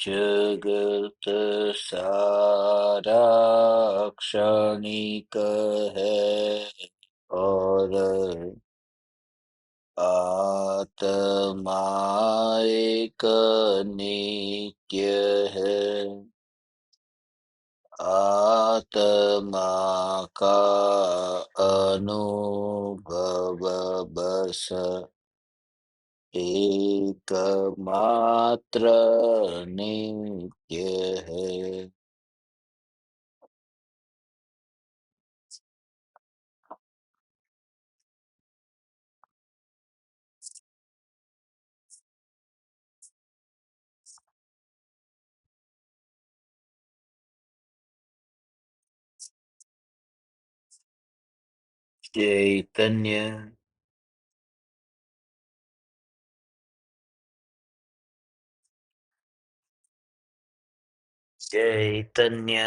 जगत सारा क्षणिक है और आत्मा एक नित्य है। आत्मा का अनुभव बस एकमात्र नित्य है। चैतन्य चैतन्य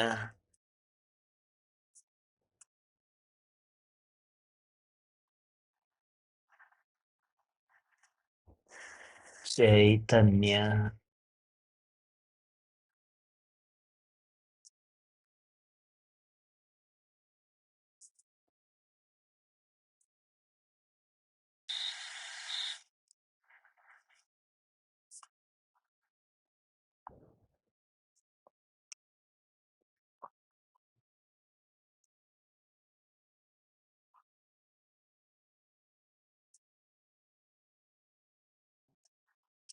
चैतन्य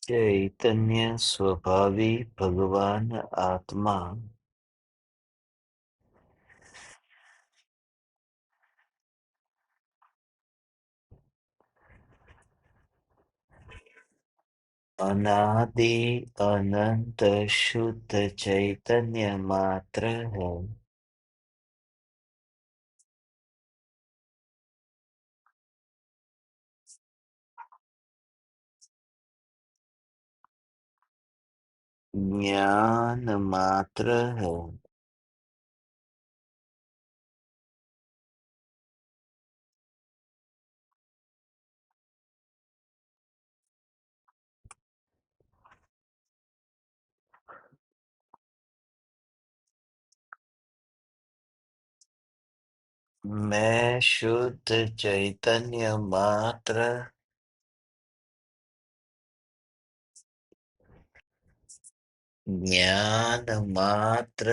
चैतन्य स्वभावी भगवान आत्मा अनादि अनंत शुद्ध चैतन्य मात्र है। ज्ञान मात्र है। मैं शुद्ध चैतन्य मात्र ज्ञान मात्र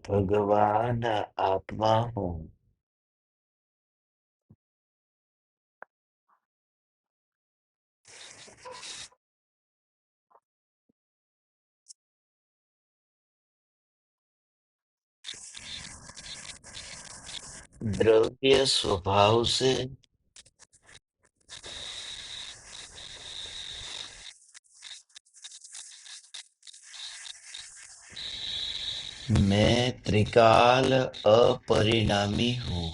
भगवान आत्मा हूँ। द्रव्य स्वभाव से मैं त्रिकाल अपरिणामी हूँ।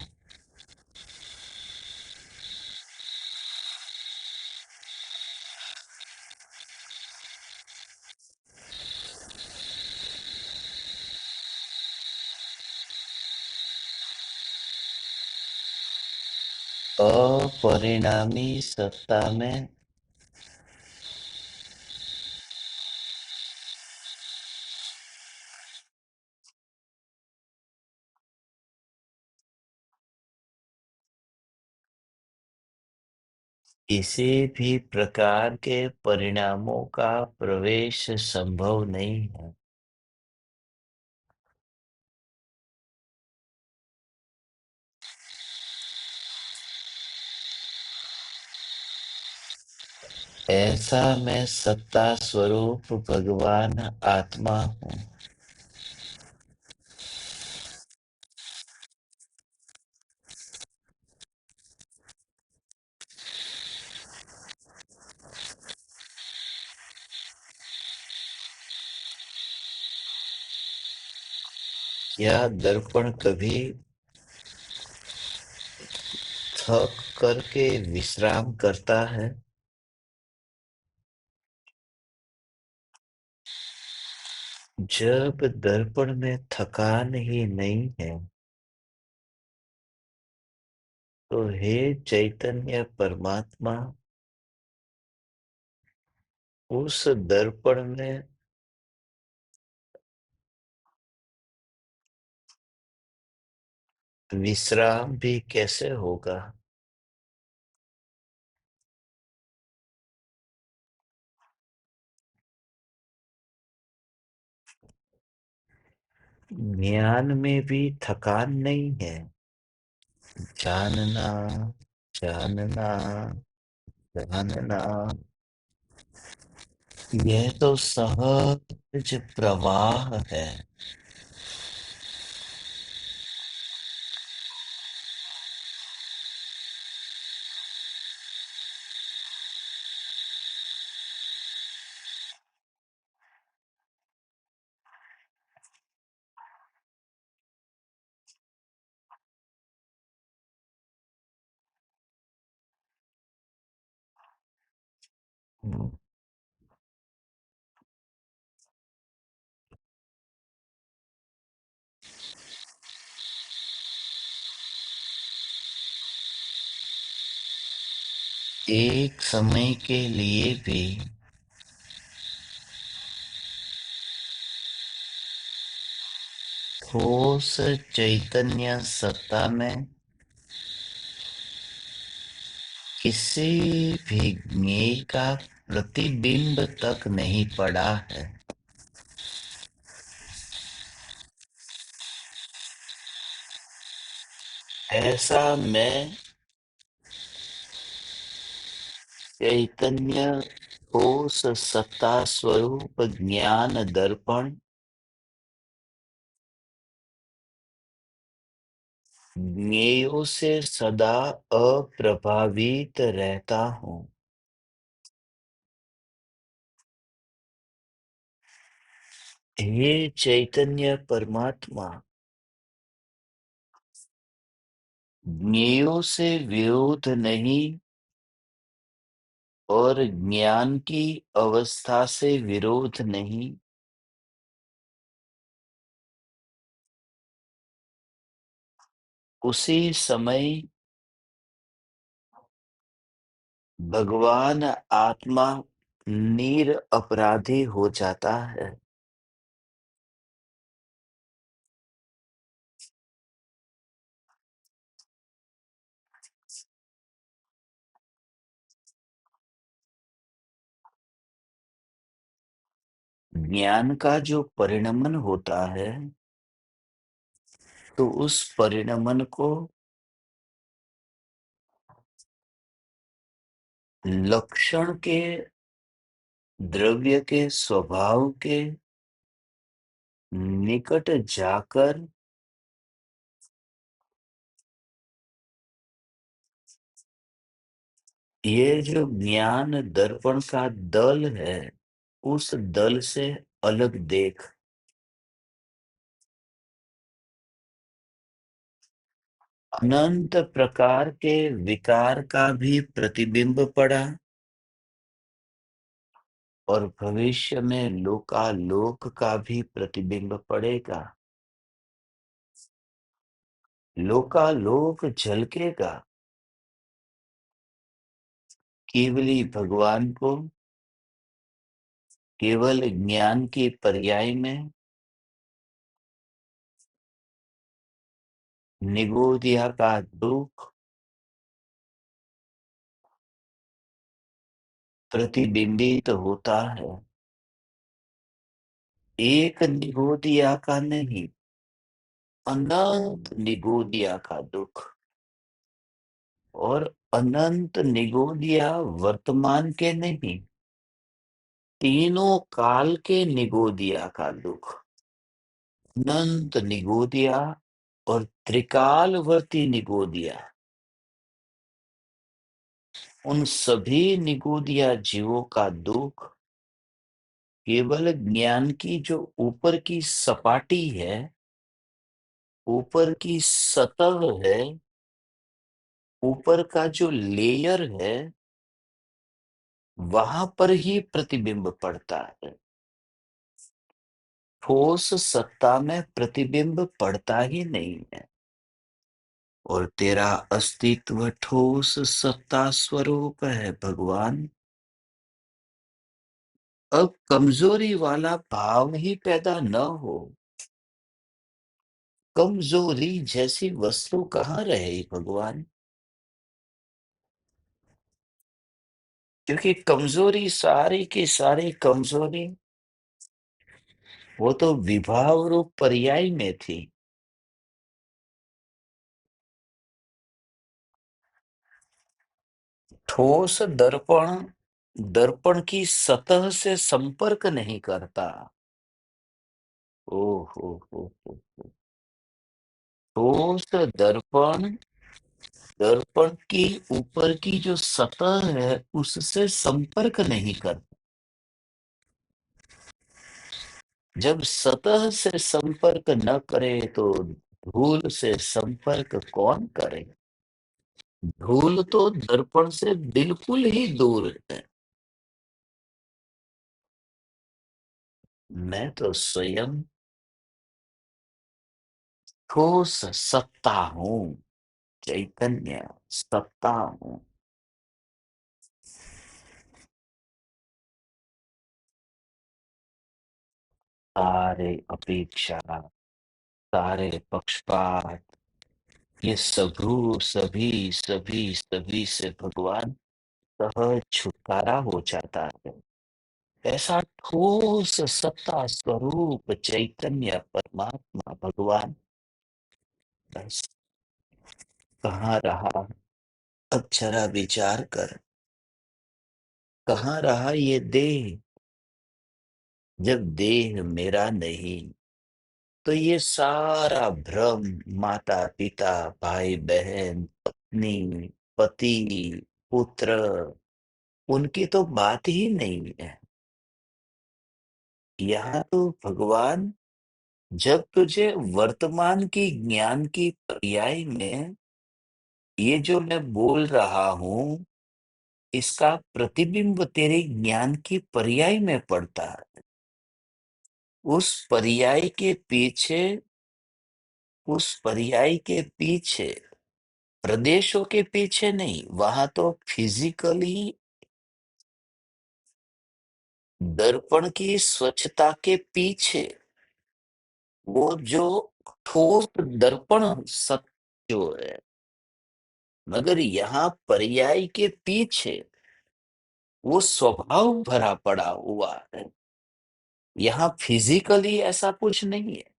अपरिणामी सत्ता में किसी भी प्रकार के परिणामों का प्रवेश संभव नहीं है। ऐसा मैं सत्ता स्वरूप भगवान आत्मा हूँ। यह दर्पण कभी थक करके विश्राम करता है। जब दर्पण में थकान ही नहीं है, तो हे चैतन्य परमात्मा, उस दर्पण में विश्राम भी कैसे होगा? ज्ञान में भी थकान नहीं है। जानना, जानना, जानना, यह तो सहज प्रवाह है। एक समय के लिए भी ठोस चैतन्य सत्ता में किसी भी ज्ञेय का प्रतिबिंब तक नहीं पड़ा है। ऐसा मैं चैतन्य ठोस सत्ता स्वरूप ज्ञान दर्पण ज्ञेयों से सदा अप्रभावित रहता हूँ। हे चैतन्य परमात्मा, ज्ञेयों से विरोध नहीं और ज्ञान की अवस्था से विरोध नहीं। उसी समय भगवान आत्मा निरपराधी हो जाता है। ज्ञान का जो परिणमन होता है, तो उस परिणमन को लक्षण के, द्रव्य के स्वभाव के निकट जाकर ये जो ज्ञान दर्पण का दल है, उस दल से अलग देख। अनंत प्रकार के विकार का भी प्रतिबिंब पड़ा और भविष्य में लोकालोक का भी प्रतिबिंब पड़ेगा। लोकालोक झलकेगा केवली भगवान को केवल ज्ञान की पर्याय में निगोदिया का दुख प्रतिबिंबित होता है। एक निगोदिया का नहीं, अनंत निगोदिया का दुख। और अनंत निगोदिया वर्तमान के नहीं, तीनों काल के निगोदिया का दुख। अनंत निगोदिया और त्रिकालवर्ती निगोदिया, उन सभी निगोदिया जीवों का दुख केवल ज्ञान की जो ऊपर की सपाटी है, ऊपर की सतह है, ऊपर का जो लेयर है, वहां पर ही प्रतिबिंब पड़ता है। ठोस सत्ता में प्रतिबिंब पड़ता ही नहीं है। और तेरा अस्तित्व ठोस सत्ता स्वरूप है भगवान। अब कमजोरी वाला भाव ही पैदा न हो, कमजोरी जैसी वस्तु कहाँ रहे भगवान? क्योंकि कमजोरी सारी की सारी कमजोरी वो तो विभाव रूप पर्याय में थी। ठोस दर्पण दर्पण की सतह से संपर्क नहीं करता। ओ हो। ठोस दर्पण दर्पण की ऊपर की जो सतह है उससे संपर्क नहीं करता। जब सतह से संपर्क न करे तो धूल से संपर्क कौन करे? धूल तो दर्पण से बिल्कुल ही दूर है। मैं तो स्वयं ठोस सत्ता हूँ, चैतन्य सत्ता हूँ। सारे अपेक्षा, सारे पक्षपात, ये सभी से भगवान सहज छुटकारा हो जाता है। ऐसा ठोस सत्ता स्वरूप चैतन्य परमात्मा भगवान बस कहाँ रहा? अब जरा विचार कर, कहाँ रहा ये देह? जब देह मेरा नहीं, तो ये सारा भ्रम, माता पिता, भाई बहन, पत्नी, पति, पुत्र, उनकी तो बात ही नहीं है। यहाँ तो भगवान, जब तुझे वर्तमान की ज्ञान की पर्याय में ये जो मैं बोल रहा हूं, इसका प्रतिबिंब तेरे ज्ञान की पर्याय में पड़ता है। उस पर्याय के पीछे उस पर्याय के पीछे, प्रदेशों के पीछे नहीं, वहां तो फिजिकली दर्पण की स्वच्छता के पीछे वो जो ठोस दर्पण सत्य जो है, मगर यहाँ पर्याय के पीछे वो स्वभाव भरा पड़ा हुआ है। यहाँ फिजिकली ऐसा कुछ नहीं है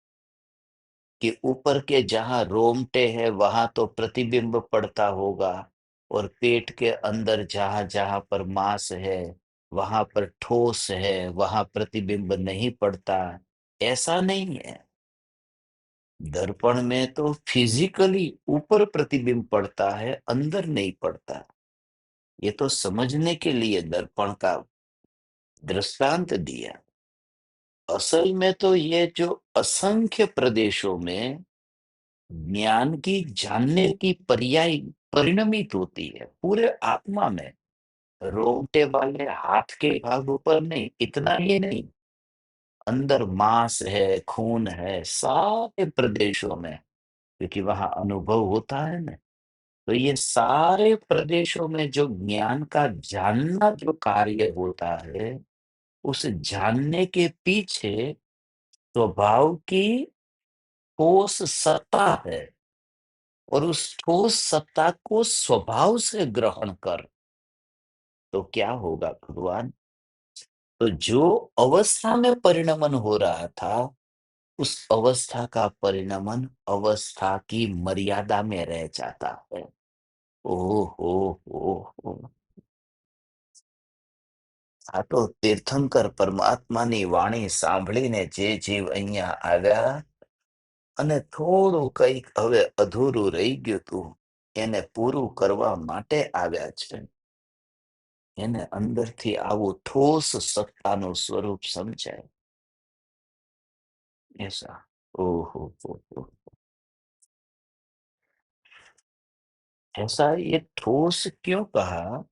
कि ऊपर के जहां रोमटे है वहां तो प्रतिबिंब पड़ता होगा, और पेट के अंदर जहां जहां पर मांस है वहां पर ठोस है, वहां प्रतिबिंब नहीं पड़ता। ऐसा नहीं है। दर्पण में तो फिजिकली ऊपर प्रतिबिंब पड़ता है, अंदर नहीं पड़ता। ये तो समझने के लिए दर्पण का दृष्टांत दिया। असल में तो ये जो असंख्य प्रदेशों में ज्ञान की जानने की पर्याय परिणमित होती है पूरे आत्मा में, रोंगटे वाले हाथ के भागों पर नहीं, इतना ही नहीं, अंदर मांस है, खून है, सारे प्रदेशों में, क्योंकि वहां अनुभव होता है ना। तो ये सारे प्रदेशों में जो ज्ञान का जानना जो कार्य होता है, उस जानने के पीछे स्वभाव की ठोस सत्ता है, और उस ठोस सत्ता को स्वभाव से ग्रहण कर, तो क्या होगा भगवान? तो जो अवस्था में परिणमन हो रहा था, उस अवस्था का परिणमन अवस्था की मर्यादा में रह जाता है। ओ हो। આ તો તીર્થંકર પરમાત્માની વાણી સાંભળીને જે જીવ અહીંયા આવ્યા અને થોડું કંઈક હવે અધૂરું રહી ગયું તું, એને પૂરું કરવા માટે આવ્યા છે। એને અંદરથી આવું ઠોસ સત્તાનું સ્વરૂપ સમજાય। ऐसा। ओहो हो। ऐसा ये ठोस क्यों कहा?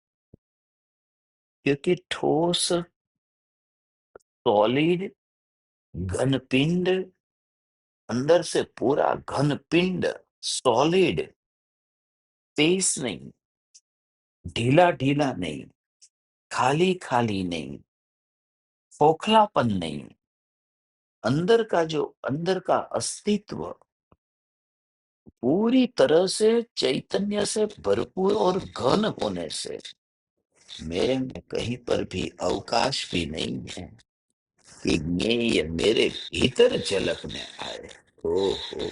क्योंकि ठोस, सॉलिड, घनपिंड, अंदर से पूरा घनपिंड, सॉलिड, स्पेस नहीं, ढीला ढीला नहीं, खाली खाली नहीं, खोखलापन नहीं, अंदर का अस्तित्व पूरी तरह से चैतन्य से भरपूर और घन होने से मेरे में कहीं पर भी अवकाश भी नहीं है कि मैं ये मेरे भीतर झलकने आए। ओ हो,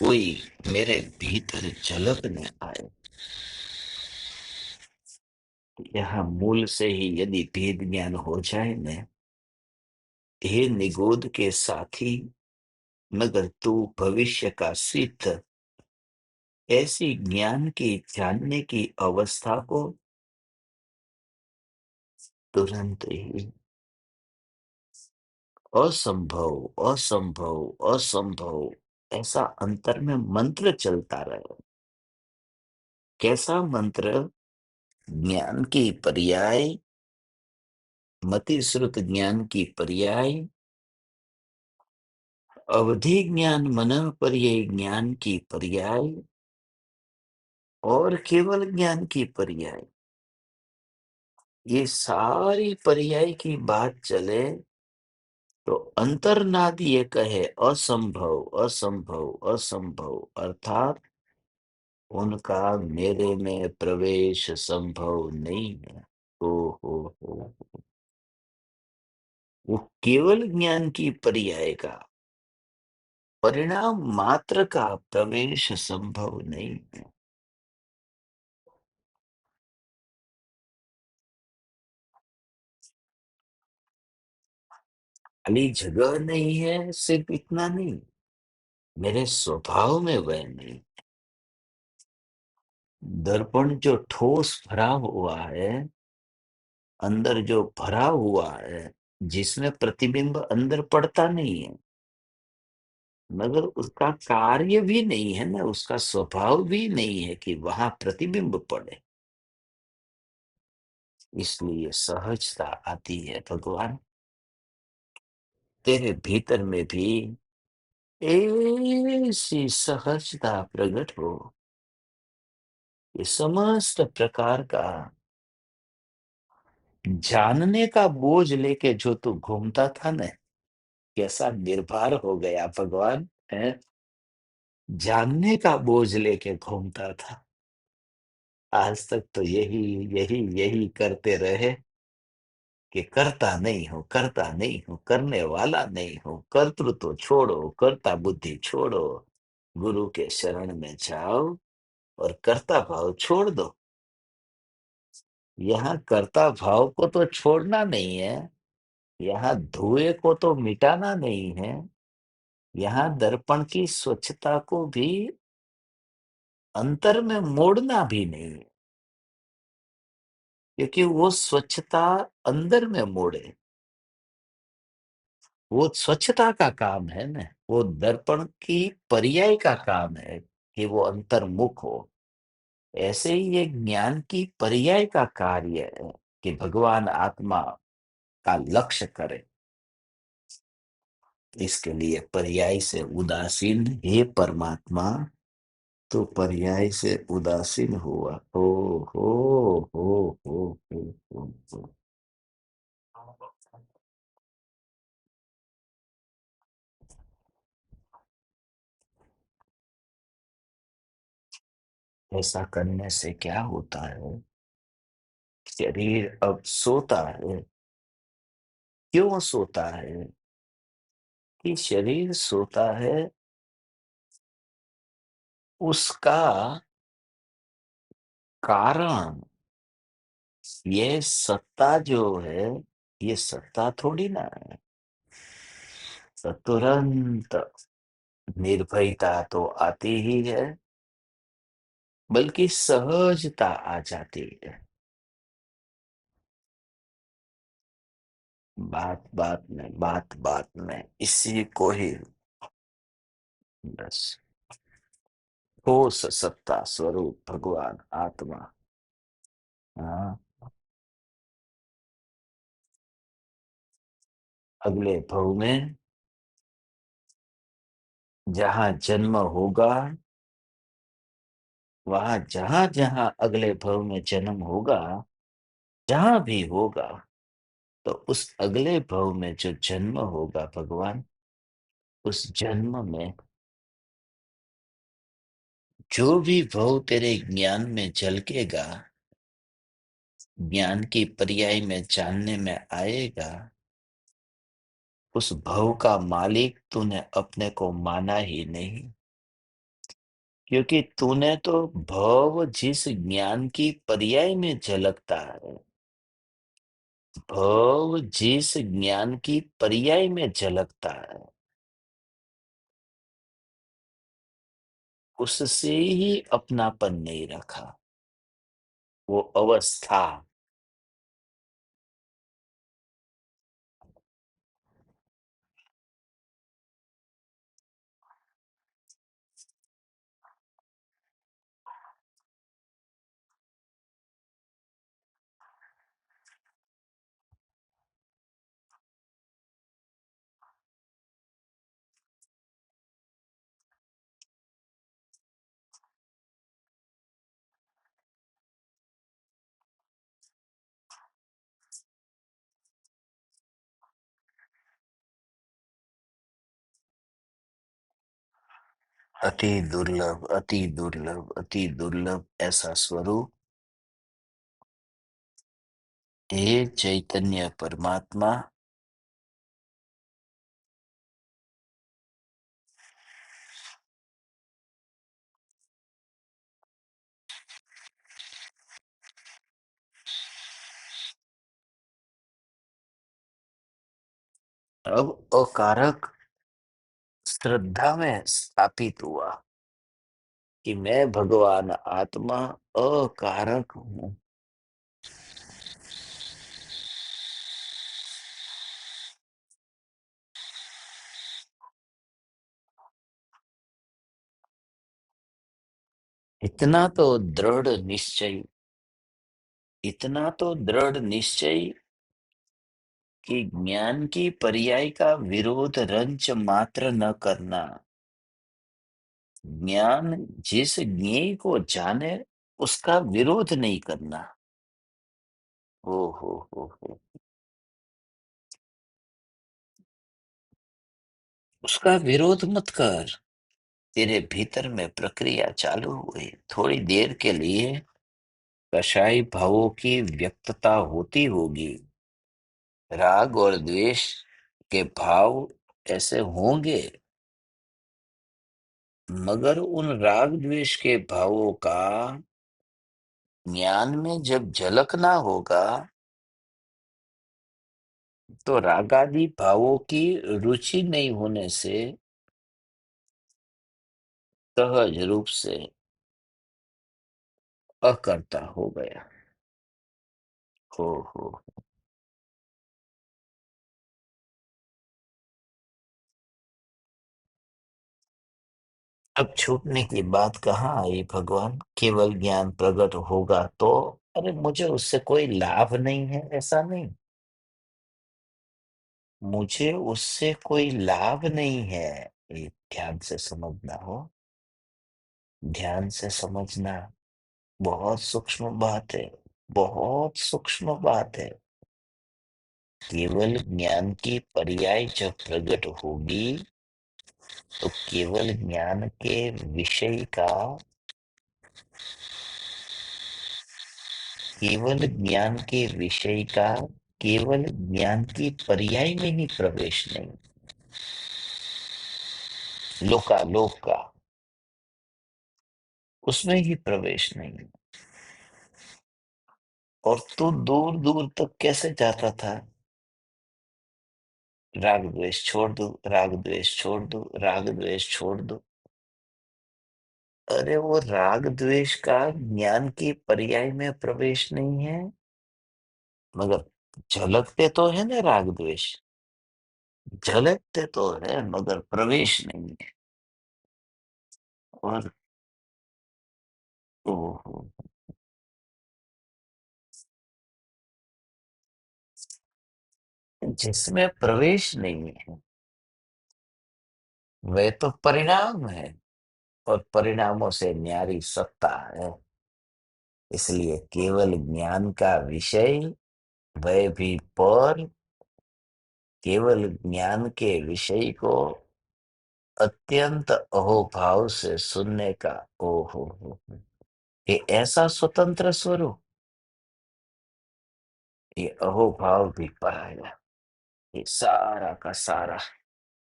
कोई मेरे भीतर झलकने आए। यहाँ मूल से ही यदि भेद ज्ञान हो जाए न, हे निगोद के साथी, मगर तू भविष्य का सिद्ध, ऐसी ज्ञान की जानने की अवस्था को तुरंत ही असंभव, असंभव, असंभव ऐसा अंतर में मंत्र चलता रहे। कैसा मंत्र? ज्ञान की पर्याय, मति श्रुत ज्ञान की पर्याय, अवधि ज्ञान मनः पर्याय ज्ञान की पर्याय और केवल ज्ञान की पर्याय। ये सारी पर्याय की बात चले तो अंतर्नाद ये कहे असंभव, असंभव, असंभव, अर्थात उनका मेरे में प्रवेश संभव नहीं है। ओ हो, वो केवल ज्ञान की पर्याय का परिणाम मात्र का प्रवेश संभव नहीं है। खाली जगह नहीं है, सिर्फ इतना नहीं, मेरे स्वभाव में वह नहीं। दर्पण जो ठोस भरा हुआ है, अंदर जो भरा हुआ है, जिसमें प्रतिबिंब अंदर पड़ता नहीं है, मगर उसका कार्य भी नहीं है ना, उसका स्वभाव भी नहीं है कि वहां प्रतिबिंब पड़े। इसलिए सहजता आती है। भगवान तेरे भीतर में भी ऐसी सहजता प्रकट हो, ये समस्त प्रकार का जानने का बोझ लेके जो तू घूमता था ना, कैसा निर्भर हो गया भगवान है। जानने का बोझ लेके घूमता था, आज तक तो यही यही यही करते रहे कि करता नहीं हूं, करता नहीं हूं, करने वाला नहीं हूं, कर्तृत्व छोड़ो, कर्ता बुद्धि छोड़ो, गुरु के शरण में जाओ और कर्ता भाव छोड़ दो। यहाँ कर्ता भाव को तो छोड़ना नहीं है, यहाँ धुएं को तो मिटाना नहीं है, यहाँ दर्पण की स्वच्छता को भी अंतर में मोड़ना भी नहीं है, क्योंकि वो स्वच्छता अंदर में मोड़े, वो स्वच्छता का काम है ना, वो दर्पण की पर्याय का काम है कि वो अंतर्मुख हो। ऐसे ही ये ज्ञान की पर्याय का कार्य है कि भगवान आत्मा का लक्ष्य करे। इसके लिए पर्याय से उदासीन, हे परमात्मा तो पर्याय से उदासीन हुआ। हो हो। ऐसा करने से क्या होता है? शरीर अब सोता है। क्यों सोता है? कि शरीर सोता है, उसका कारण ये सत्ता जो है, ये सत्ता थोड़ी ना है। तो तुरंत निर्भयता तो आती ही है, बल्कि सहजता आ जाती है। बात में इसी को ही बस ठोस सत्ता स्वरूप भगवान आत्मा। हाँ, अगले भव में जहां जन्म होगा वहां जहां जहां अगले भव में जन्म होगा, जहां भी होगा, तो उस अगले भव में जो जन्म होगा भगवान, उस जन्म में जो भी भव तेरे ज्ञान में झलकेगा, ज्ञान की पर्याय में जानने में आएगा, उस भव का मालिक तूने अपने को माना ही नहीं। क्योंकि तूने तो भव जिस ज्ञान की पर्याय में झलकता है, भव जिस ज्ञान की पर्याय में झलकता है, उससे ही अपनापन नहीं रखा। वो अवस्था, अति दुर्लभ, अति दुर्लभ, अति दुर्लभ ऐसा स्वरूप, हे चैतन्य परमात्मा, अब अकारक श्रद्धा में स्थापित हुआ कि मैं भगवान आत्मा अकारक हूं। इतना तो दृढ़ निश्चय, इतना तो दृढ़ निश्चय कि ज्ञान की पर्याय का विरोध रंच मात्र न करना। ज्ञान जिस ज्ञेय को जाने, उसका विरोध नहीं करना। ओ हो, उसका विरोध मत कर। तेरे भीतर में प्रक्रिया चालू हुई, थोड़ी देर के लिए कषाय भावों की व्यक्तता होती होगी, राग और द्वेष के भाव ऐसे होंगे, मगर उन राग द्वेष के भावों का ज्ञान में जब झलकना होगा, तो रागादि भावों की रुचि नहीं होने से सहज रूप से अकर्ता हो गया। हो। अब छूटने की बात कहाँ आई भगवान? केवल ज्ञान प्रकट होगा तो, अरे मुझे उससे कोई लाभ नहीं है, ऐसा नहीं। मुझे उससे कोई लाभ नहीं है। ये ध्यान से समझना हो, ध्यान से समझना। बहुत सूक्ष्म बात है, बहुत सूक्ष्म बात है। केवल ज्ञान की पर्याय जब प्रकट होगी, तो केवल ज्ञान के विषय का, केवल ज्ञान के विषय का, केवल ज्ञान की पर्याय में ही प्रवेश नहीं, लोकालोक का, उसमें ही प्रवेश नहीं। और तू दूर दूर तक कैसे जाता था? राग द्वेष छोड़ दो, राग द्वेष छोड़ दो, राग द्वेष छोड़ दो। अरे वो राग द्वेष का ज्ञान की पर्याय में प्रवेश नहीं है, मगर झलकते तो है ना राग द्वेष, झलकते तो है मगर प्रवेश नहीं है। और ओहो, जिसमें प्रवेश नहीं है, वह तो परिणाम है। और परिणामों से न्यारी सत्ता है। इसलिए केवल ज्ञान का विषय, वह भी पर, केवल ज्ञान के विषय को अत्यंत अहोभाव से सुनने का। हो, ये ऐसा स्वतंत्र स्वरूप, ये अहोभाव भी पराया, ये सारा का सारा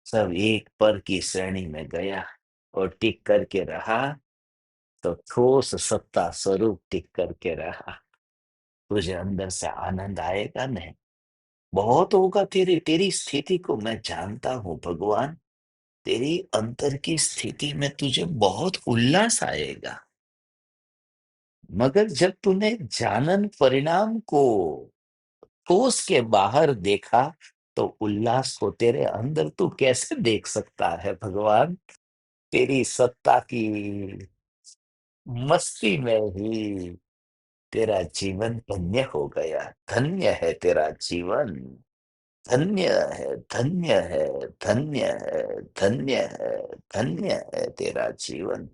सब एक पर की श्रेणी में गया और टिक करके रहा। तो ठोस सत्ता स्वरूप टिक करके रहा। तुझे अंदर से आनंद आएगा नहीं? बहुत होगा। तेरी तेरी स्थिति को मैं जानता हूं भगवान। तेरी अंतर की स्थिति में तुझे बहुत उल्लास आएगा। मगर जब तूने जानन परिणाम को ठोस के बाहर देखा, तो उल्लास को तेरे अंदर तू कैसे देख सकता है भगवान? तेरी सत्ता की मस्ती में ही तेरा जीवन धन्य हो गया। धन्य है तेरा जीवन। धन्य है, धन्य है, धन्य है, धन्य है, धन्य है तेरा जीवन।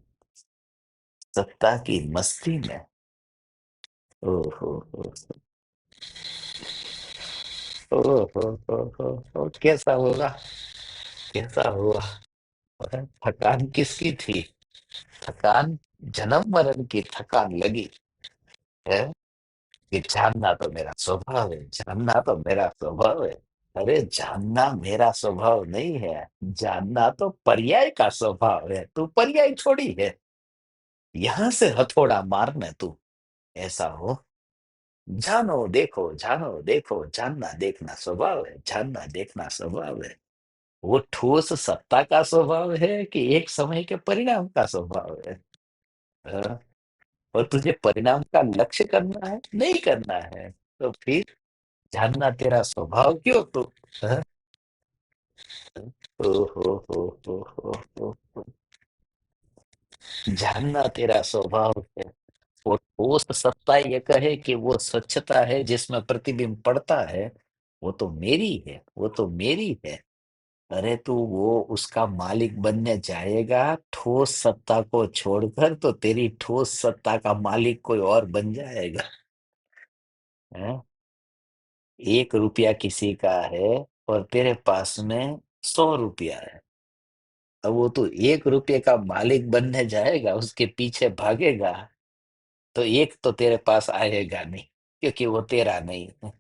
सत्ता की मस्ती में। ओहो हो, ओहो हो, कैसा होगा? कैसा हुआ? थकान किसकी थी? थकान जन्म मरण की थकान लगी है। कि जानना तो मेरा स्वभाव है, जानना तो मेरा स्वभाव है। अरे जानना मेरा स्वभाव नहीं है, जानना तो पर्याय का स्वभाव है। तू पर्याय थोड़ी है। यहां से हथौड़ा मारने तू। ऐसा हो। जानो देखो, जानना देखना स्वभाव है, जानना देखना स्वभाव है। वो ठोस सत्ता का स्वभाव है कि एक समय के परिणाम का स्वभाव है? हाँ, और तुझे परिणाम का लक्ष्य करना है, नहीं करना है, तो फिर जानना तेरा स्वभाव क्यों तू? हाँ? ओ हो, जानना तेरा स्वभाव है। वो ठोस सत्ता ये कहे कि वो स्वच्छता है जिसमें प्रतिबिंब पड़ता है, वो तो मेरी है, वो तो मेरी है। अरे तू वो उसका मालिक बनने जाएगा ठोस सत्ता को छोड़कर, तो तेरी ठोस सत्ता का मालिक कोई और बन जाएगा। हैं? 1 रुपया किसी का है और तेरे पास में 100 रुपया है। अब वो तू 1 रुपये का मालिक बनने जाएगा, उसके पीछे भागेगा, तो एक तो तेरे पास आएगा नहीं, क्योंकि वो तेरा नहीं है।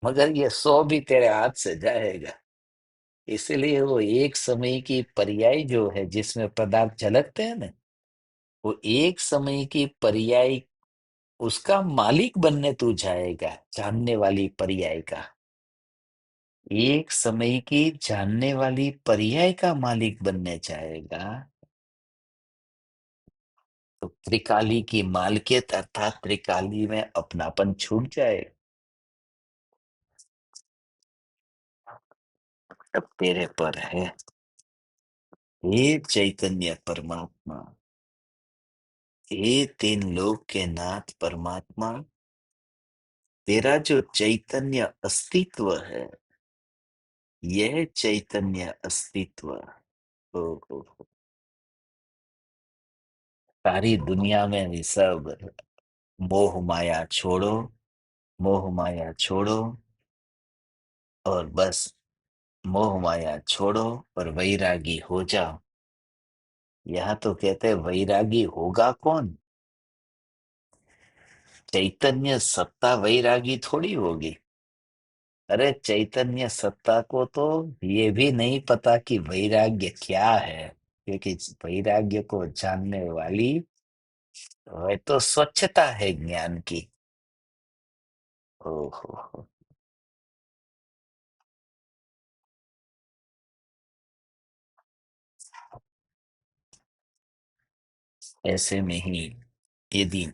मगर ये 100 भी तेरे हाथ से जाएगा। इसलिए वो एक समय की पर्याय जो है जिसमें पदार्थ झलकते हैं ना, वो एक समय की पर्याय, उसका मालिक बनने तू जाएगा, जानने वाली पर्याय का। एक समय की जानने वाली पर्याय का मालिक बनने जाएगा, तो त्रिकाली की मालकियत अर्थात त्रिकाली में अपनापन छूट जाए। अब तेरे पर है। हे चैतन्य परमात्मा, हे तीन लोक के नाथ परमात्मा, तेरा जो चैतन्य अस्तित्व है, यह चैतन्य अस्तित्व, ओ, ओ, सारी दुनिया में भी सब मोह माया छोड़ो, मोह माया छोड़ो, और बस मोह माया छोड़ो और वैरागी हो जाओ। यहाँ तो कहते हैं वैरागी होगा कौन? चैतन्य सत्ता वैरागी थोड़ी होगी। अरे चैतन्य सत्ता को तो ये भी नहीं पता कि वैराग्य क्या है, क्योंकि वैराग्य को जानने वाली वह तो स्वच्छता है ज्ञान की। ओहो, ऐसे में ही यदि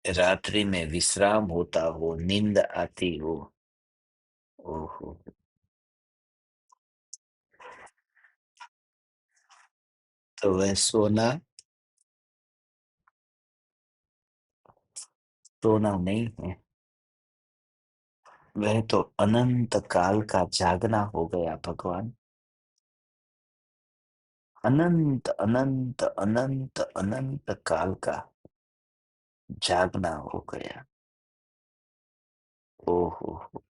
रात्रि में विश्राम होता हो, नींद आती हो, ओहो, तो वह सोना नहीं है। वह तो अनंत काल का जागना हो गया भगवान। अनंत अनंत अनंत अनंत काल का जागना हो गया। ओहो।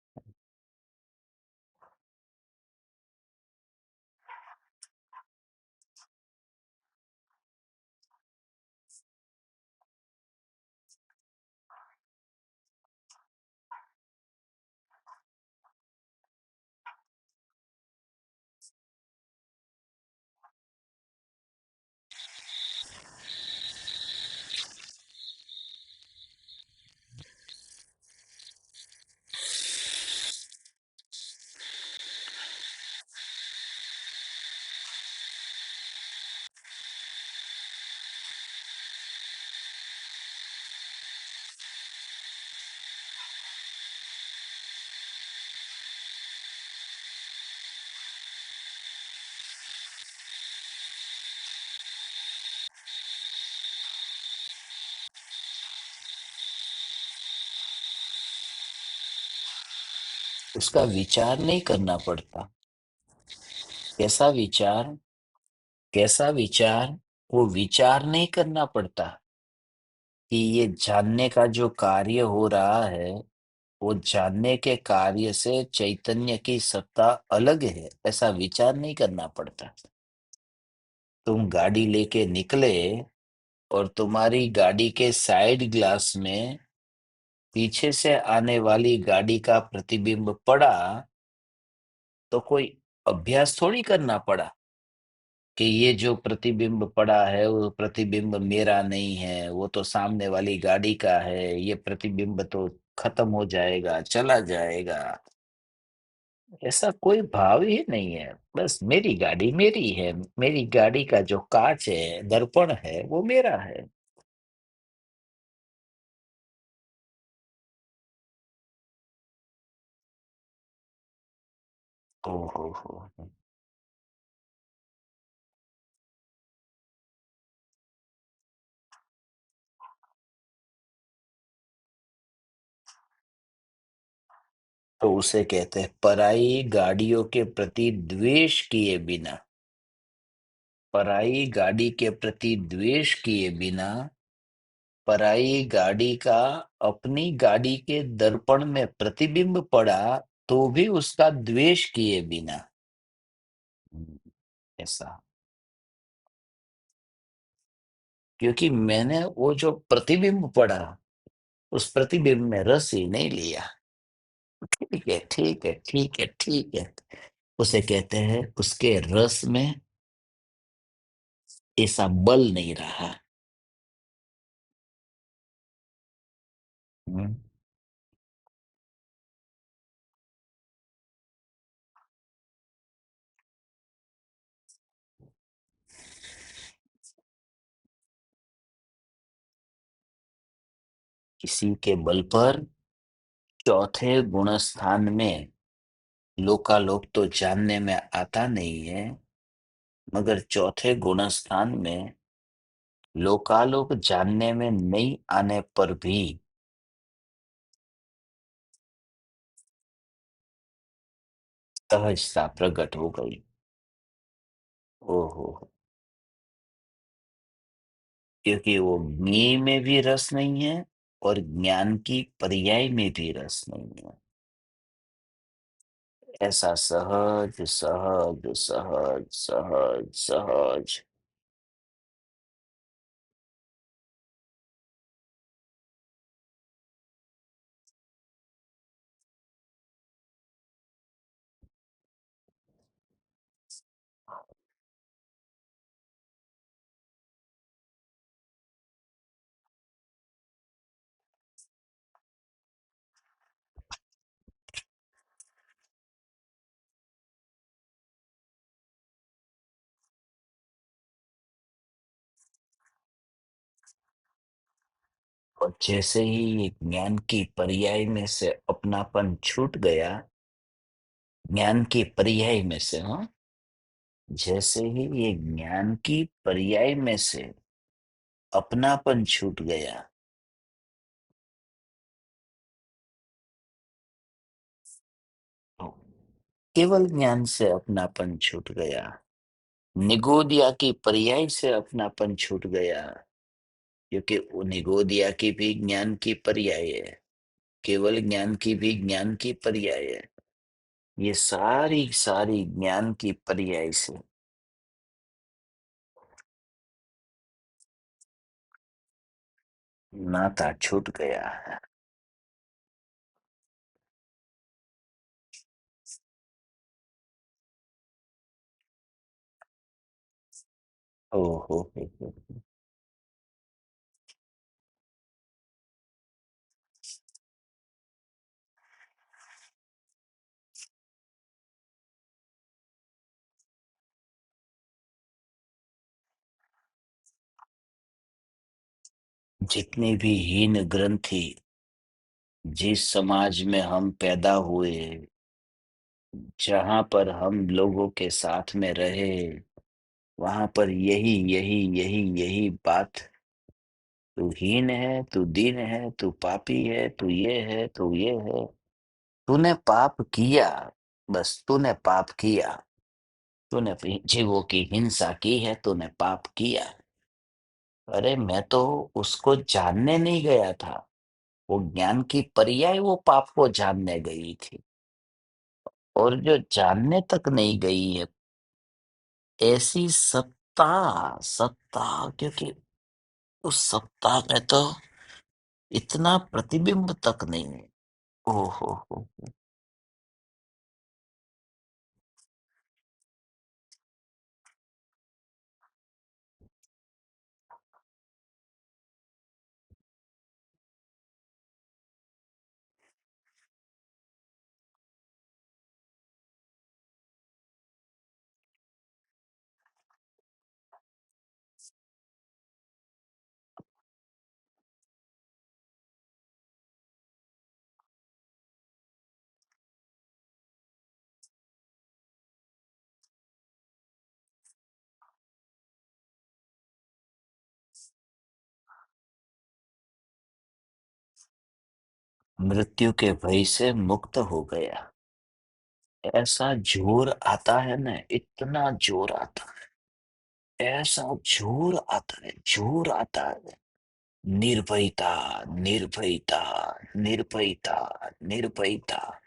उसका विचार नहीं करना पड़ता। कैसा विचार? कैसा विचार? वो विचार नहीं करना पड़ता कि ये जानने का जो कार्य हो रहा है, वो जानने के कार्य से चैतन्य की सत्ता अलग है, ऐसा विचार नहीं करना पड़ता। तुम गाड़ी लेके निकले और तुम्हारी गाड़ी के साइड ग्लास में पीछे से आने वाली गाड़ी का प्रतिबिंब पड़ा, तो कोई अभ्यास थोड़ी करना पड़ा कि ये जो प्रतिबिंब पड़ा है वो प्रतिबिंब मेरा नहीं है, वो तो सामने वाली गाड़ी का है, ये प्रतिबिंब तो खत्म हो जाएगा, चला जाएगा। ऐसा कोई भाव ही नहीं है। बस मेरी गाड़ी मेरी है, मेरी गाड़ी का जो कांच है, दर्पण है, वो मेरा है। ओहो। तो उसे कहते हैं पराई गाड़ियों के प्रति द्वेष किए बिना। पराई गाड़ी के प्रति द्वेष किए बिना, पराई गाड़ी का अपनी गाड़ी के दर्पण में प्रतिबिंब पड़ा, तो भी उसका द्वेष किए बिना। हम्म, ऐसा। क्योंकि मैंने वो जो प्रतिबिंब पड़ा, उस प्रतिबिंब में रस ही नहीं लिया। ठीक है, ठीक है, ठीक है, ठीक है। उसे कहते हैं उसके रस में ऐसा बल नहीं रहा। हम्म, इसी के बल पर चौथे गुण स्थान में लोकालोक तो जानने में आता नहीं है, मगर चौथे गुण स्थान में लोकालोक जानने में नहीं आने पर भी सहजता प्रकट हो गई। ओहो। क्योंकि वो ज्ञेय में भी रस नहीं है और ज्ञान की पर्याय में भी रस नहीं है। ऐसा सहज सहज सहज सहज सहज। और जैसे ही ये ज्ञान की पर्याय में से अपनापन छूट गया, ज्ञान की पर्याय में से, हाँ, जैसे ही ये ज्ञान की पर्याय में से अपनापन छूट गया, तो केवल ज्ञान से अपनापन छूट गया, निगोदिया की पर्याय से अपनापन छूट गया, क्योंकि वो निगोदिया की भी ज्ञान की पर्याय है, केवल ज्ञान की भी ज्ञान की पर्याय है। ये सारी सारी ज्ञान की पर्याय से नाता छूट गया है। ओ हो। जितनी भी हीन ग्रंथि जिस समाज में हम पैदा हुए, जहां पर हम लोगों के साथ में रहे, वहां पर यही यही यही यही बात, तू हीन है, तू दीन है, तू पापी है, तू ये है, तू ये है। तूने पाप किया, बस तूने पाप किया। तूने अपनी जीवों की हिंसा की है, तूने पाप किया। अरे मैं तो उसको जानने नहीं गया था, वो ज्ञान की पर्याय वो पाप को जानने गई थी। और जो जानने तक नहीं गई है, ऐसी सत्ता, सत्ता, क्योंकि उस सत्ता में तो इतना प्रतिबिंब तक नहीं है। ओहो हो। मृत्यु के भय से मुक्त हो गया। ऐसा जोर आता है ना, इतना जोर आता है, ऐसा जोर आता है, जोर आता है। निर्भयता, निर्भयता, निर्भयता, निर्भयता।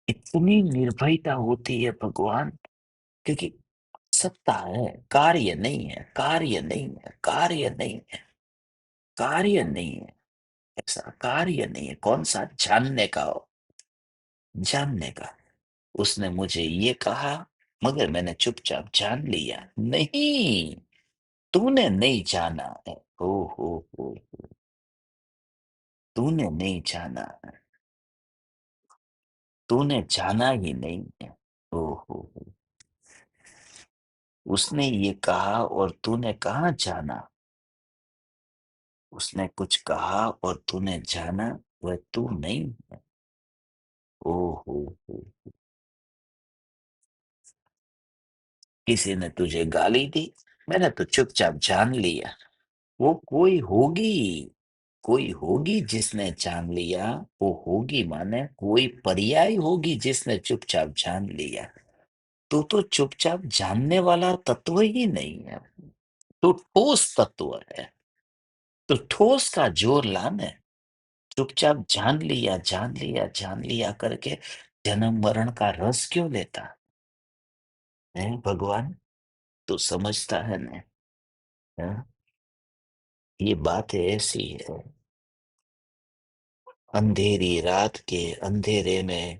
इतनी निर्भयता होती है भगवान, क्योंकि सत्ता है, कार्य नहीं है, कार्य नहीं है, कार्य नहीं है, कार्य नहीं है। ऐसा कार्य नहीं है, कौन सा जानने का हो, जानने का। उसने मुझे ये कहा, मगर मैंने चुपचाप जान लिया। नहीं, तूने नहीं जाना है। ओ हो, तूने नहीं जाना है, तूने जाना ही नहीं है। ओ हो। उसने ये कहा और तूने कहाँ जाना? उसने कुछ कहा और तूने जाना, वह तू नहीं है। ओ हो। किसी ने तुझे गाली दी, मैंने तो चुपचाप जान लिया। वो कोई होगी जिसने जान लिया। वो होगी माने कोई पर्याय होगी जिसने चुपचाप जान लिया। तू तो चुपचाप जानने वाला तत्व ही नहीं है, तू ठोस तत्व है। तो ठोस का जोर लाने, चुपचाप जान लिया, जान लिया, जान लिया करके जन्म मरण का रस क्यों लेता है भगवान? तू समझता है ना? हाँ? ये बात ऐसी है, अंधेरी रात के अंधेरे में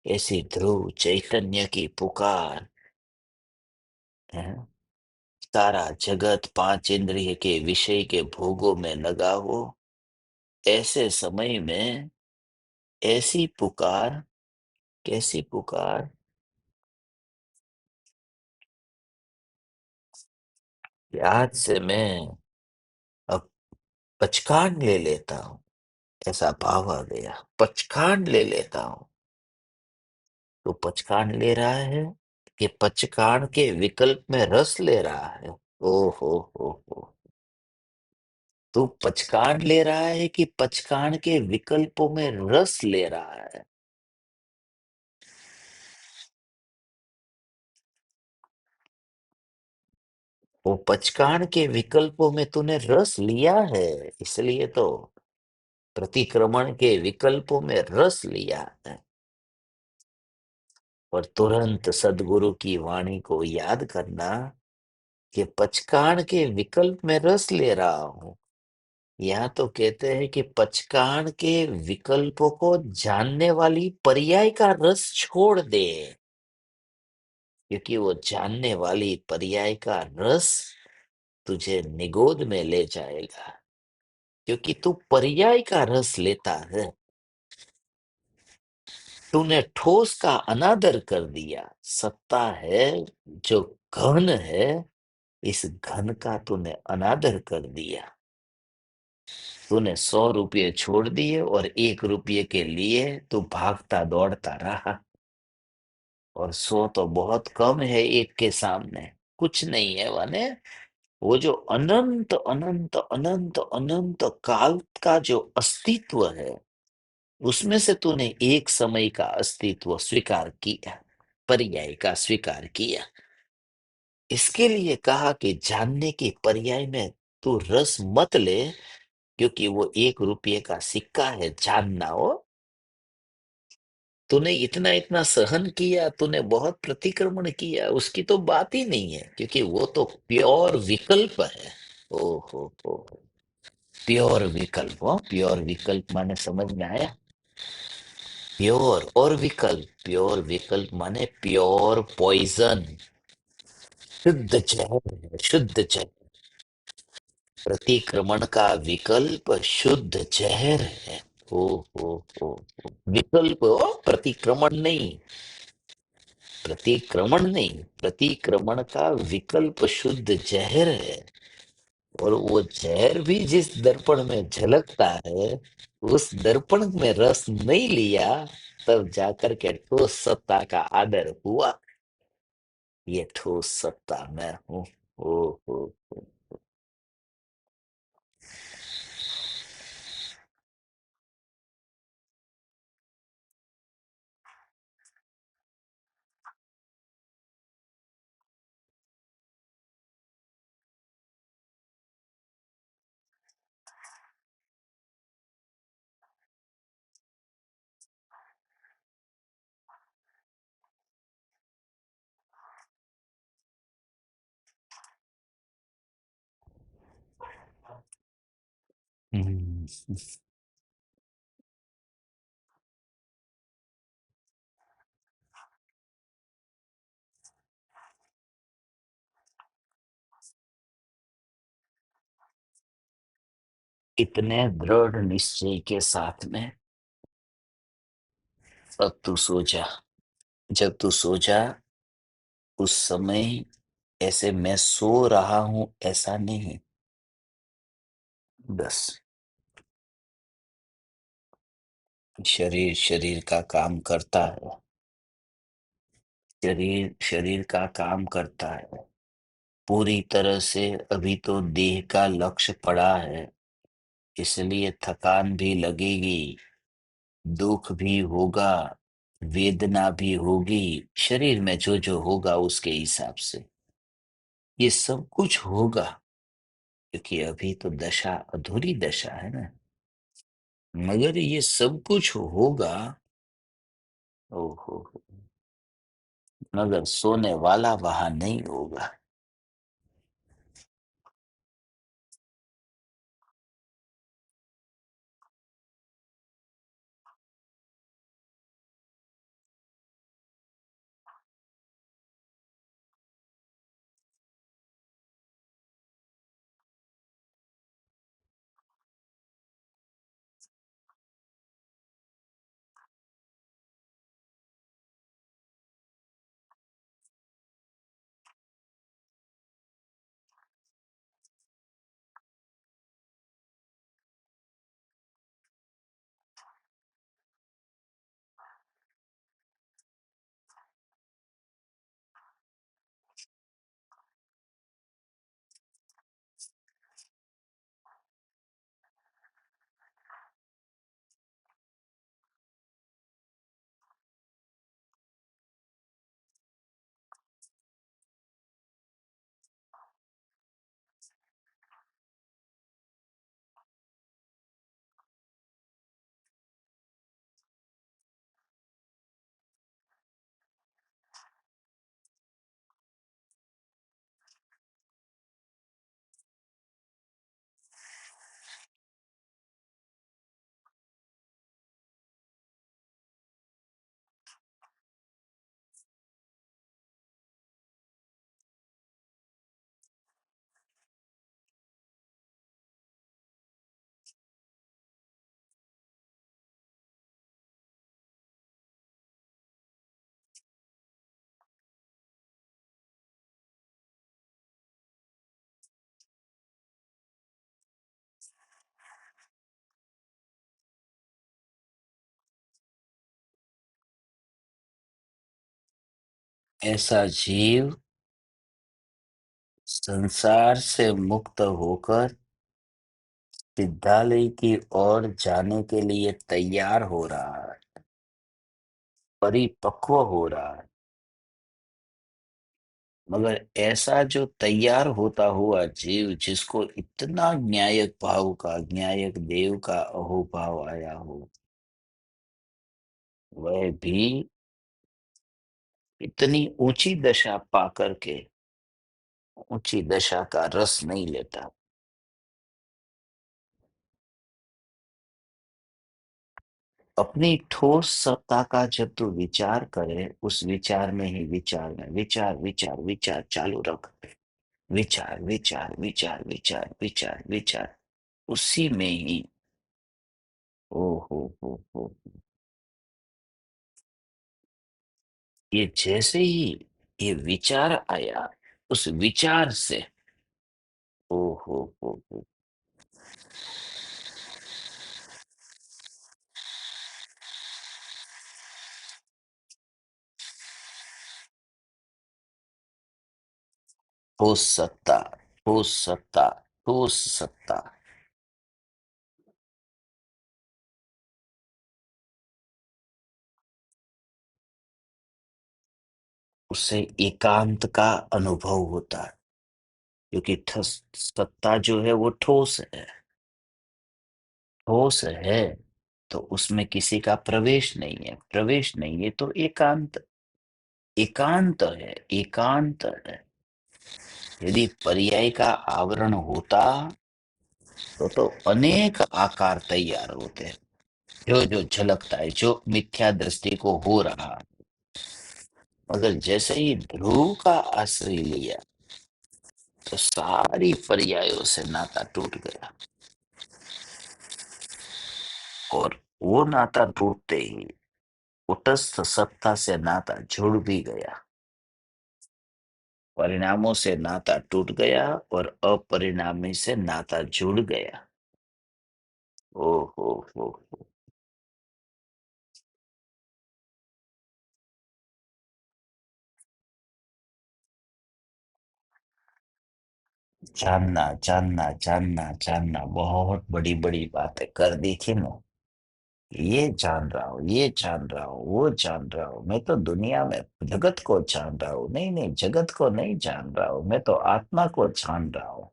ऐसी ध्रुव चैतन्य की पुकार है। सारा जगत पांच इंद्रिय के विषय के भोगों में लगा हो, ऐसे समय में ऐसी पुकार, कैसी पुकार कि आज से मैं अब पचकान ले लेता हूँ। ऐसा भाव आ गया, पचकान ले लेता हूँ। तो पचकान ले रहा है कि पचकान के विकल्प में रस ले रहा है? ओ हो। तू पचकान ले रहा है कि पचकान के विकल्पों में रस ले रहा है? वो पचकाण के विकल्पों में तूने रस लिया है, इसलिए तो प्रतिक्रमण के विकल्पों में रस लिया है। और तुरंत सदगुरु की वाणी को याद करना कि पचकाण के विकल्प में रस ले रहा हूं। यहाँ तो कहते हैं कि पचकाण के विकल्पों को जानने वाली पर्याय का रस छोड़ दे, क्योंकि वो जानने वाली पर्याय का रस तुझे निगोद में ले जाएगा। क्योंकि तू पर्याय का रस लेता है, तूने ठोस का अनादर कर दिया। सत्ता है जो घन है, इस घन का तूने अनादर कर दिया। तूने 100 रुपये छोड़ दिए और 1 रुपये के लिए तू भागता दौड़ता रहा। और 100 तो बहुत कम है एक के सामने, कुछ नहीं है माने। वो जो अनंत अनंत अनंत अनंत काल का जो अस्तित्व है, उसमें से तूने एक समय का अस्तित्व स्वीकार किया, पर्याय का स्वीकार किया। इसके लिए कहा कि जानने के पर्याय में तू रस मत ले, क्योंकि वो 1 रुपये का सिक्का है। जानना हो, तूने इतना इतना सहन किया, तूने बहुत प्रतिक्रमण किया, उसकी तो बात ही नहीं है, क्योंकि वो तो प्योर विकल्प है। ओहो हो, प्योर विकल्प हो। प्योर विकल्प माने समझ में आया? प्योर और विकल्प, प्योर विकल्प माने प्योर पॉइजन, शुद्ध जहर है, शुद्ध जहर। प्रतिक्रमण का विकल्प शुद्ध जहर है। ओ हो, विकल्प हो, प्रतिक्रमण नहीं। प्रतिक्रमण नहीं, प्रतिक्रमण का विकल्प शुद्ध जहर है। और वो जहर भी जिस दर्पण में झलकता है, उस दर्पण में रस नहीं लिया, तब जाकर के ठोस सत्ता का आदर हुआ। ये ठोस सत्ता मैं हूँ। ओ हो। हम्म, इतने दृढ़ निश्चय के साथ में अब तू सो जा। जब तू सो जा, उस समय ऐसे मैं सो रहा हूं ऐसा नहीं। बस शरीर शरीर का काम करता है। शरीर शरीर का काम करता है पूरी तरह से। अभी तो देह का लक्ष्य पड़ा है, इसलिए थकान भी लगेगी, दुख भी होगा, वेदना भी होगी। शरीर में जो जो होगा उसके हिसाब से ये सब कुछ होगा, क्योंकि अभी तो दशा अधूरी दशा है ना। मगर ये सब कुछ होगा। ओहो, मगर सोने वाला वहां नहीं होगा। ऐसा जीव संसार से मुक्त होकर सिद्धालय की ओर जाने के लिए तैयार हो रहा है, परिपक्व हो रहा है। मगर ऐसा जो तैयार होता हुआ जीव, जिसको इतना न्यायक भाव का, न्यायक देव का अहोभाव आया हो, वह भी इतनी ऊंची दशा पा करके ऊंची दशा का रस नहीं लेता। अपनी ठोस सत्ता का जब तू विचार करे, उस विचार में ही विचार में विचार विचार विचार चालू रख। विचार विचार विचार विचार विचार विचार, उसी में ही। ओ हो, ये जैसे ही ये विचार आया, उस विचार से ओ हो, ठोस सत्ता, ठोस सत्ता, ठोस सत्ता। उससे एकांत का अनुभव होता है, क्योंकि ठस सत्ता जो है वो ठोस है। ठोस है तो उसमें किसी का प्रवेश नहीं है, प्रवेश नहीं है तो एकांत, एकांत है, एकांत है। यदि पर्याय का आवरण होता तो अनेक आकार तैयार होते हैं, जो जो झलकता है, जो मिथ्या दृष्टि को हो रहा। मगर जैसे ही ध्रुव का आश्रय लिया, तो सारी पर्यायों से नाता टूट गया, और वो नाता टूटते ही कुटस्थ सत्ता से नाता जुड़ भी गया। परिणामों से नाता टूट गया और अपरिणामी से नाता जुड़ गया। ओ हो, जानना जानना जानना जानना, बहुत बड़ी बड़ी बातें कर दी थी ना। ये जान रहा हूँ, ये जान रहा हूँ, वो जान रहा हूँ, मैं तो दुनिया में जगत को जान रहा हूँ। नहीं नहीं, जगत को नहीं जान रहा हूँ, मैं तो आत्मा को जान रहा हूँ।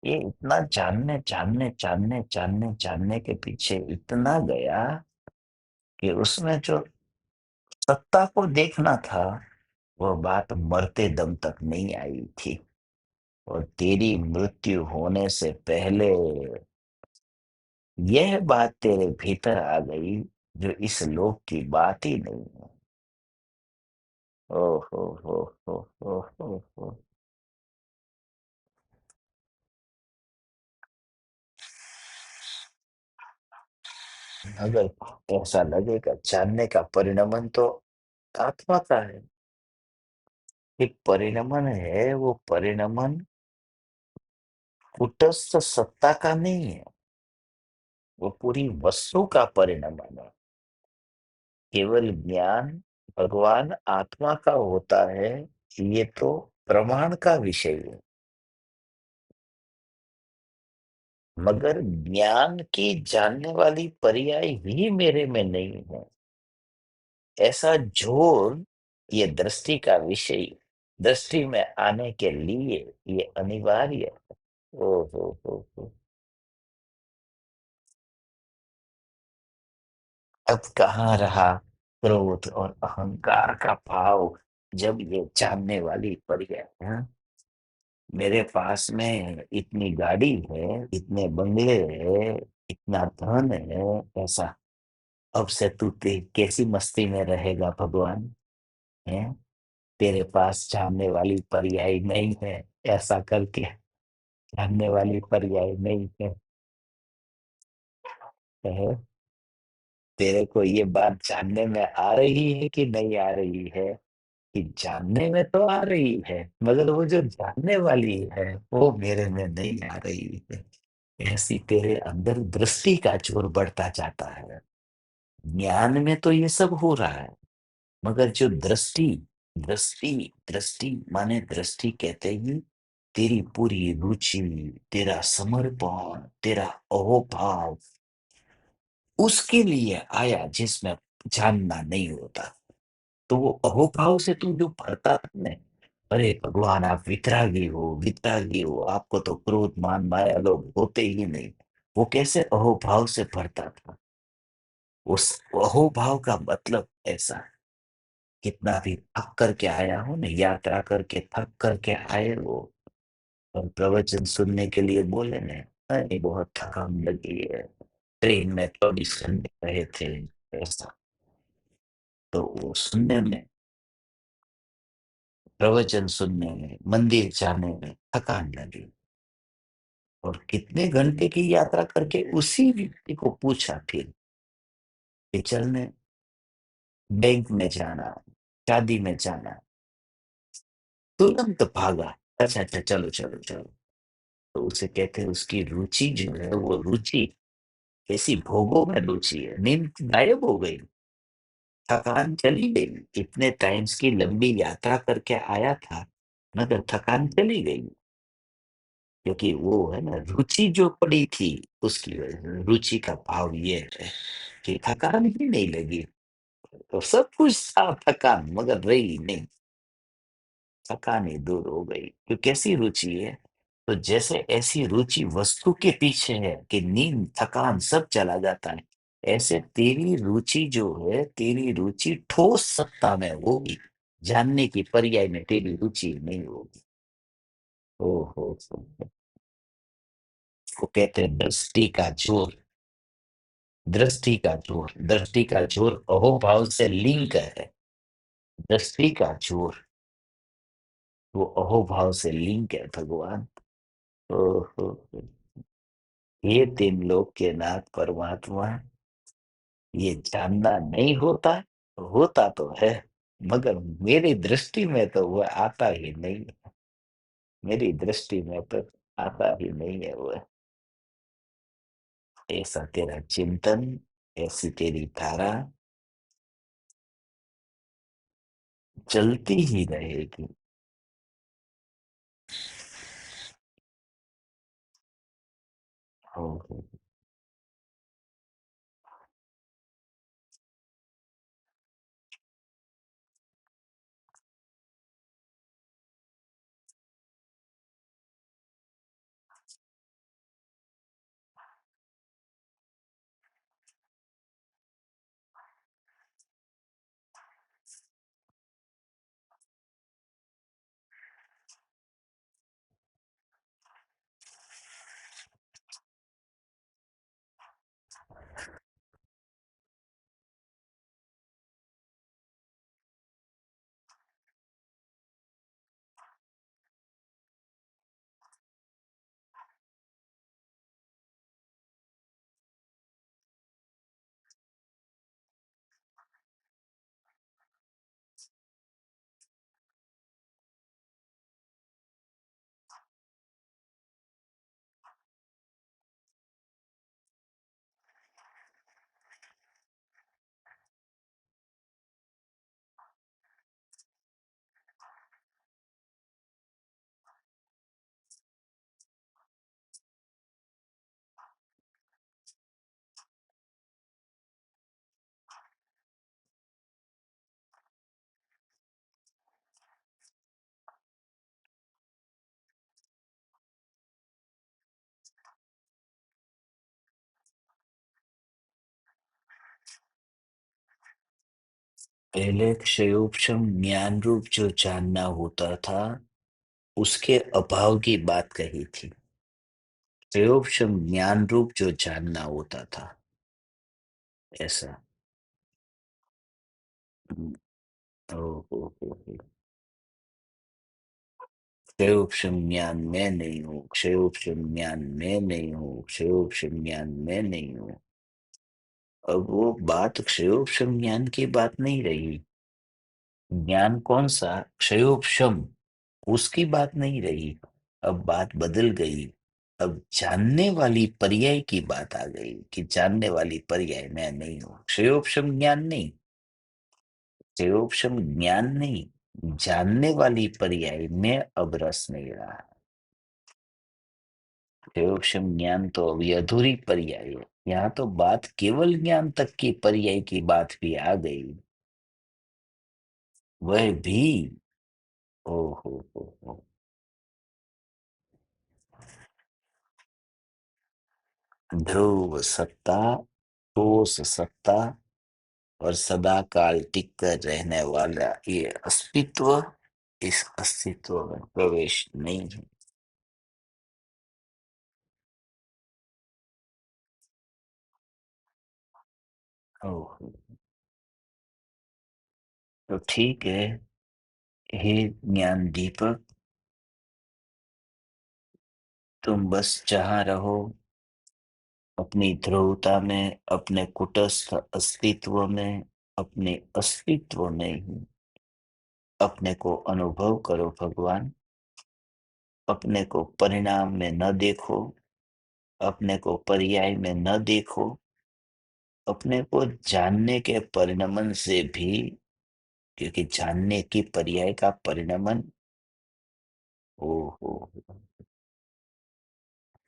ये इतना जानने जानने जानने जानने जानने के पीछे इतना गया कि उसमें जो सत्ता को देखना था, वह बात मरते दम तक नहीं आई थी। और तेरी मृत्यु होने से पहले यह बात तेरे भीतर आ गई, जो इस लोक की बात ही नहीं है। ओ हो। अगर ऐसा लगेगा, जानने का परिणमन तो आत्मा का है। ये परिणमन है, वो परिणमन कुटस्थ सत्ता का नहीं है, वो पूरी वस्तु का परिणमन है। केवल ज्ञान भगवान आत्मा का होता है, ये तो प्रमाण का विषय है। मगर ज्ञान की जानने वाली पर्याय ही मेरे में नहीं है, ऐसा जोर ये दृष्टि का विषय, दृष्टि में आने के लिए ये अनिवार्य है। ओ हो। अब कहाँ रहा क्रोध और अहंकार का भाव, जब ये जानने वाली पर्याय, हाँ? मेरे पास में इतनी गाड़ी है, इतने बंगले है, इतना धन है, ऐसा। अब से तू कैसी मस्ती में रहेगा भगवान, है? तेरे पास जानने वाली पर्याय नहीं है, ऐसा करके। जानने वाली पर्याय नहीं है। तेरे को ये बात जानने में आ रही है कि नहीं आ रही है? कि जानने में तो आ रही है, मगर वो जो जानने वाली है, वो मेरे में नहीं आ रही है। ऐसी तेरे अंदर दृष्टि का जोर बढ़ता जाता है। ज्ञान में तो ये सब हो रहा है, मगर जो दृष्टि, दृष्टि, दृष्टि माने दृष्टि कहते ही तेरी पूरी रुचि, तेरा समर्पण, तेरा अहोभाव उसके लिए आया जिसमें जानना नहीं होता। तो वो अहोभाव से तू जो भरता था ना, अरे भगवान आप वितरागी हो, आपको तो क्रोध, मान, माया, लोभ होते ही नहीं। वो कैसे अहोभाव से भरता था? उस अहोभाव का मतलब ऐसा, कितना भी थक करके आया हो ना, यात्रा करके थक करके आए हो और प्रवचन सुनने के लिए बोले ना, अरे बहुत थकान लगी है, ट्रेन में 24 घंटे रहे थे, ऐसा। तो वो सुनने में, प्रवचन सुनने में, मंदिर जाने में थकान लगी, और कितने घंटे की यात्रा करके उसी व्यक्ति को पूछा फिर कि चलने, बैंक में जाना, शादी में जाना, तुरंत भागा। अच्छा अच्छा, चलो चलो चलो। तो उसे कहते हैं उसकी रुचि जो है, वो रुचि ऐसी भोगों में रुचि है, नींद गायब हो गई, थकान चली गई। इतने टाइम्स की लंबी यात्रा करके आया था, मगर थकान चली गई, क्योंकि वो है ना, रुचि जो पड़ी थी उसकी वजह से। रुचि का भाव ये है कि थकान ही नहीं लगी, तो सब कुछ था थकान, मगर रही नहीं, थकान ही दूर हो गई। तो कैसी रुचि है? तो जैसे ऐसी रुचि वस्तु के पीछे है कि नींद, थकान सब चला जाता है, ऐसे तेरी रुचि जो है, तेरी रुचि ठोस सत्ता में होगी, जानने की पर्याय में तेरी रुचि नहीं होगी। ओ हो, वो कहते हैं दृष्टि का जोर, दृष्टि का जोर, दृष्टि का जोर अहोभाव से लिंक है। दृष्टि का जोर वो अहोभाव से लिंक है भगवान। ओहो, ये तीन लोक के नाथ परमात्मा, ये जानना नहीं होता, होता तो है, मगर मेरी दृष्टि में तो वो आता ही नहीं है। मेरी दृष्टि में तो आता ही नहीं है वो। ऐसा तेरा चिंतन, ऐसी तेरी धारा चलती ही रहेगी। हो। पहले क्षयोपशम ज्ञान रूप जो जानना होता था, उसके अभाव की बात कही थी। क्षयोपशम ज्ञान रूप जो जानना होता था, ऐसा। हम्म, ओ, ओ। क्षयोपशम ज्ञान मैं नहीं हूँ, क्षयोपशम ज्ञान मैं नहीं हूँ, क्षयोपशम ज्ञान मैं नहीं हूँ। अब वो बात क्षयोपशम ज्ञान की बात नहीं रही। ज्ञान कौन सा? क्षयोपशम, उसकी बात नहीं रही। अब बात बदल गई। अब जानने वाली पर्याय की बात आ गई कि जानने वाली पर्याय मैं नहीं हूँ, क्षयोपशम ज्ञान नहीं, क्षयोपशम ज्ञान नहीं। जानने वाली पर्याय में अब रस नहीं रहा। प्रयोगक्षम ज्ञान तो अभी अधूरी पर्याय है। यहाँ तो बात केवल ज्ञान तक की पर्याय की बात भी आ गई। वह भी। ओ हो। ध्रुव सत्ता, ठोस सत्ता और सदा काल टिक कर रहने वाला ये अस्तित्व, इस अस्तित्व में प्रवेश नहीं है। ओहो। तो ठीक है, हे ज्ञान दीपक, तुम बस जहाँ रहो, अपनी ध्रुवता में, अपने कुटस्थ अस्तित्व में, अपने अस्तित्व में ही अपने को अनुभव करो भगवान। अपने को परिणाम में न देखो, अपने को पर्याय में न देखो, अपने को जानने के परिणमन से भी, क्योंकि जानने की पर्याय का परिणमन, ओहो,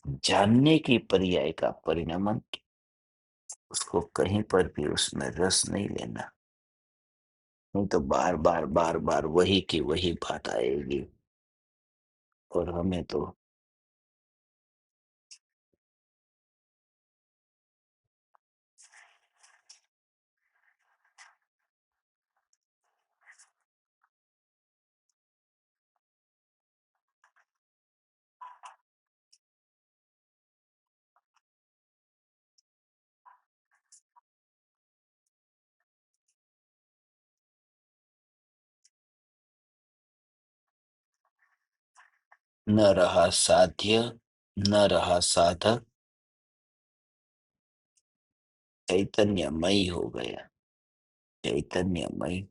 जानने की पर्याय का परिणमन, उसको कहीं पर भी उसमें रस नहीं लेना। नहीं तो बार बार बार बार वही की वही बात आएगी और हमें तो न रहा साध्य, न रहा साधक, चैतन्यमयी हो गया। चैतन्यमयी,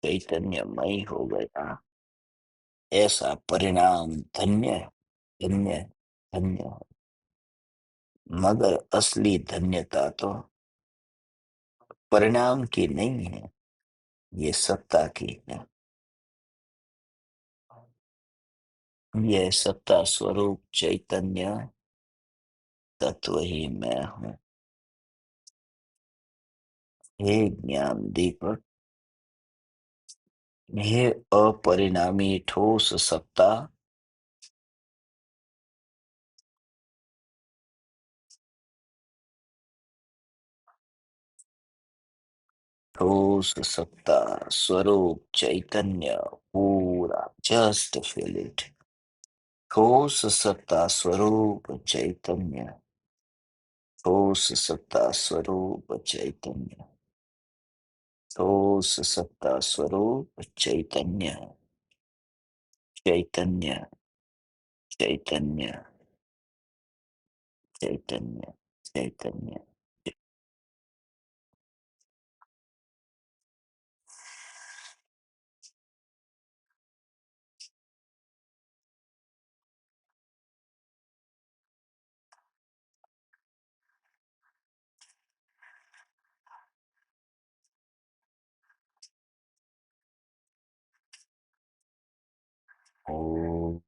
चैतन्यमयी हो गया। ऐसा परिणाम धन्य, धन्य, धन्य है। मगर असली धन्यता तो परिणाम की नहीं है, ये सत्ता की है। ये सत्ता स्वरूप चैतन्य तत्व ही मैं हूँ। हे ज्ञान दीपक, हे अपरिणामी ठोस सत्ता, ठोस सत्ता स्वरूप चैतन्य, पूरा, जस्ट फील इट। ठोस सत्ता स्वरूप चैतन्य, ठोस सत्ता स्वरूप चैतन्य, ठोस सत्ता स्वरूप चैतन्य, चैतन्य, चैतन्य, चैतन्य, चैतन्य। ओ